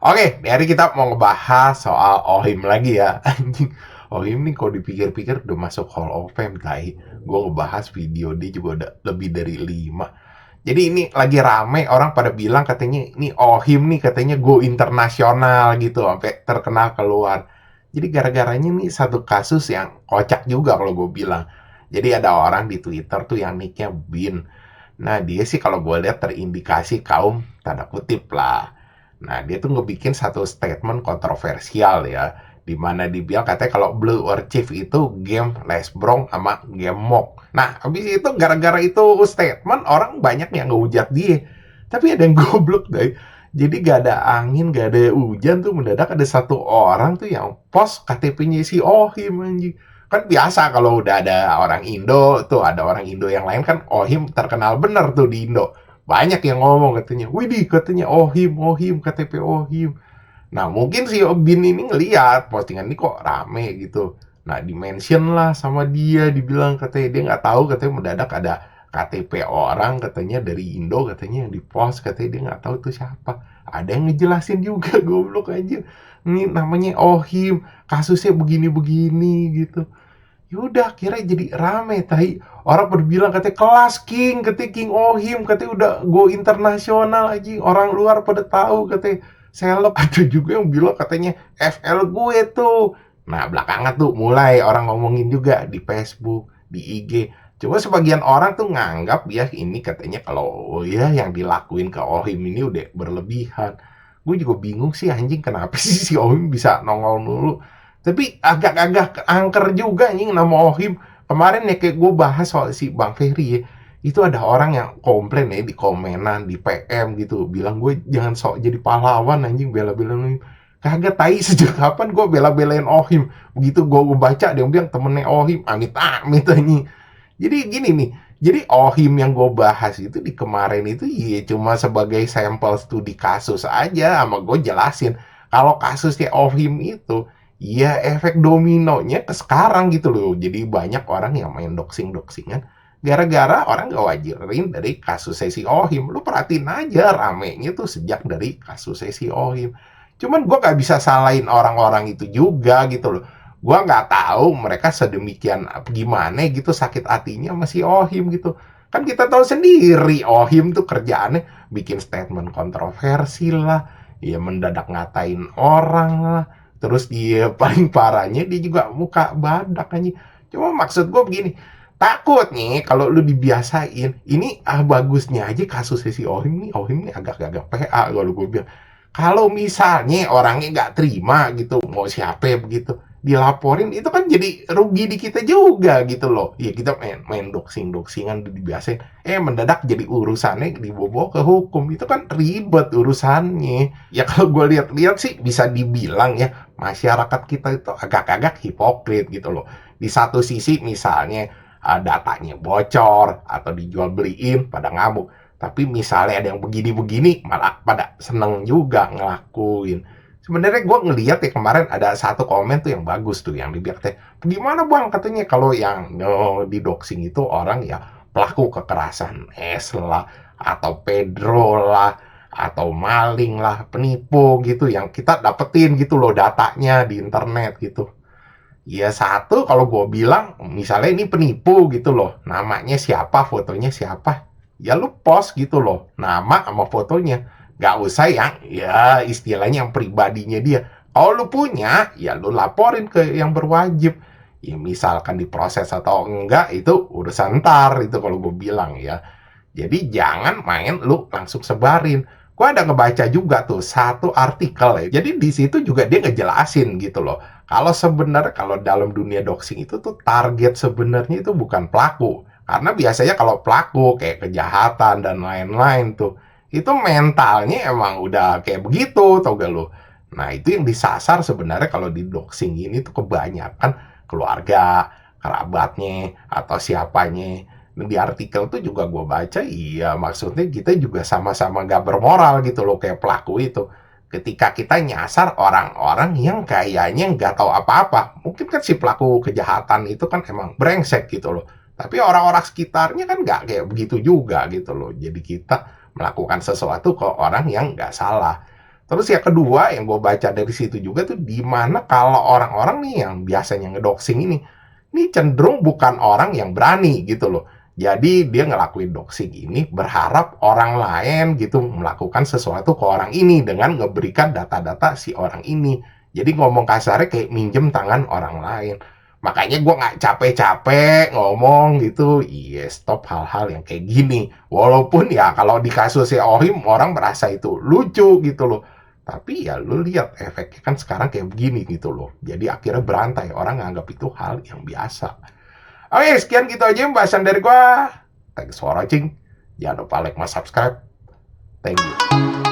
Oke, hari kita mau ngebahas soal Ohim lagi ya. Anjing, Ohim nih kalau dipikir-pikir udah masuk Hall of Fame, tai. Gue ngebahas video dia juga udah lebih dari 5. Jadi ini lagi rame, orang pada bilang katanya ini Ohim nih katanya go internasional gitu, sampai terkenal keluar. Jadi gara-garanya nih satu kasus yang kocak juga kalau gue bilang. Jadi ada orang di Twitter tuh yang nicknya Bin. Nah dia sih kalau gue lihat terindikasi kaum tanda kutip lah. Nah, dia tuh ngebikin satu statement kontroversial ya, di mana dibilang katanya kalau Blue Chief itu game Lesbrong sama game Mok. Nah, habis itu gara-gara itu statement orang banyak yang ngehujat dia. Tapi ada yang goblok deh. Jadi gak ada angin, gak ada hujan tuh mendadak ada satu orang tuh yang post KTP-nya si Ohim anjing. Kan biasa kalau udah ada orang Indo tuh ada orang Indo yang lain kan Ohim terkenal bener tuh di Indo, banyak yang ngomong katanya, widih katanya Ohim, Ohim, KTP Ohim. Nah mungkin si Bin ini ngeliat postingan ini kok rame gitu. Nah di-mention lah sama dia, dibilang katanya dia nggak tahu katanya mendadak ada KTP orang katanya dari Indo katanya yang di-post, katanya dia nggak tahu itu siapa. Ada yang ngejelasin juga goblok aja. Ini namanya Ohim, kasusnya begini-begini gitu. Yaudah akhirnya jadi rame tai, orang berbilang katanya kelas King, katanya King Ohim, katanya udah go internasional aja, orang luar pada tahu katanya seleb. Ada juga yang bilang katanya FL gue tuh. Nah belakangan tuh mulai orang ngomongin juga di Facebook, di IG. Coba sebagian orang tuh nganggap ya ini katanya kalau oh ya yang dilakuin ke Ohim ini udah berlebihan. Gue juga bingung sih anjing kenapa sih si Ohim bisa nongol dulu. Tapi agak-agak angker juga nih nama Ohim. Kemarin ya kayak gue bahas soal si Bang Ferry ya. Itu ada orang yang komplain ya di komenan, di PM gitu. Bilang gue jangan sok jadi pahlawan anjing bela-belain. Kagak tai, sejak kapan gue bela-belain Ohim. Begitu gue baca dia bilang temennya Ohim. Amit-amit anjing. Jadi gini nih. Jadi Ohim yang gue bahas itu di kemarin itu ya cuma sebagai sampel studi kasus aja. Sama gue jelasin. Kalau kasusnya Ohim itu iya efek dominonya ke sekarang gitu loh. Jadi banyak orang yang main doxing-doxingan gara-gara orang gak wajarin dari kasus sesi Ohim. Lu perhatiin aja ramenya tuh sejak dari kasus sesi Ohim. Cuman gue gak bisa salahin orang-orang itu juga gitu loh. Gue gak tahu mereka sedemikian gimana gitu sakit hatinya masih Ohim gitu. Kan kita tahu sendiri Ohim tuh kerjaannya bikin statement kontroversi lah, ya mendadak ngatain orang lah. Terus dia paling parahnya dia juga muka badak aja. Cuma maksud gue begini, takut nih kalau lu dibiasain. Ini bagusnya aja kasusnya si Ohim nih agak-agak PA kalau gue bilang. Kalau misalnya orangnya nggak terima gitu, mau siapa begitu, dilaporin itu kan jadi rugi di kita juga gitu loh. Ya kita main doxing-doxingan dibiasain. Mendadak jadi urusannya dibawa ke hukum. Itu kan ribet urusannya. Ya kalau gue lihat-lihat sih bisa dibilang ya masyarakat kita itu agak-agak hipokrit gitu loh. Di satu sisi misalnya datanya bocor atau dijual beliin pada ngamuk. Tapi misalnya ada yang begini-begini malah pada seneng juga ngelakuin. Sebenarnya gue ngeliat ya kemarin ada satu komen tuh yang bagus tuh yang dibilang teh, gimana bang katanya kalau yang di doxing itu orang ya pelaku kekerasan S lah atau Pedro lah atau maling lah penipu gitu yang kita dapetin gitu loh datanya di internet gitu. Ya satu kalau gue bilang misalnya ini penipu gitu loh, namanya siapa, fotonya siapa, ya lu post gitu loh, nama sama fotonya. Gak usah yang ya istilahnya yang pribadinya dia. Kalau lu punya, ya lu laporin ke yang berwajib. Ya misalkan diproses atau enggak itu urusan ntar itu kalau gue bilang ya. Jadi jangan main lu langsung sebarin. Gue ada ngebaca juga tuh satu artikel ya. Jadi di situ juga dia ngejelasin gitu loh. Kalau sebenarnya kalau dalam dunia doxing itu tuh target sebenarnya itu bukan pelaku. Karena biasanya kalau pelaku kayak kejahatan dan lain-lain tuh itu mentalnya emang udah kayak begitu, tau gak lo? Nah itu yang disasar sebenarnya kalau di doxing ini tuh kebanyakan keluarga, kerabatnya, atau siapanya. Di artikel tuh juga gue baca, iya maksudnya kita juga sama-sama gak bermoral gitu loh kayak pelaku itu. Ketika kita nyasar orang-orang yang kayaknya nggak tahu apa-apa. Mungkin kan si pelaku kejahatan itu kan emang brengsek gitu loh. Tapi orang-orang sekitarnya kan nggak kayak begitu juga gitu loh. Jadi kita melakukan sesuatu ke orang yang nggak salah. Terus yang kedua yang gue baca dari situ juga tuh, di mana kalau orang-orang nih yang biasanya ngedoxing ini cenderung bukan orang yang berani gitu loh. Jadi dia ngelakuin doxing ini berharap orang lain gitu melakukan sesuatu ke orang ini dengan ngeberikan data-data si orang ini. Jadi ngomong kasarnya kayak minjem tangan orang lain. Makanya gue nggak capek-capek ngomong gitu, iya stop hal-hal yang kayak gini. Walaupun ya kalau di kasusnya Ohim orang merasa itu lucu gitu loh. Tapi ya lu lihat efeknya kan sekarang kayak begini gitu loh. Jadi akhirnya berantai, orang nganggap itu hal yang biasa. Oke, sekian gitu aja pembahasan dari gua. Thanks for watching. Jangan lupa like, subscribe. Thank you.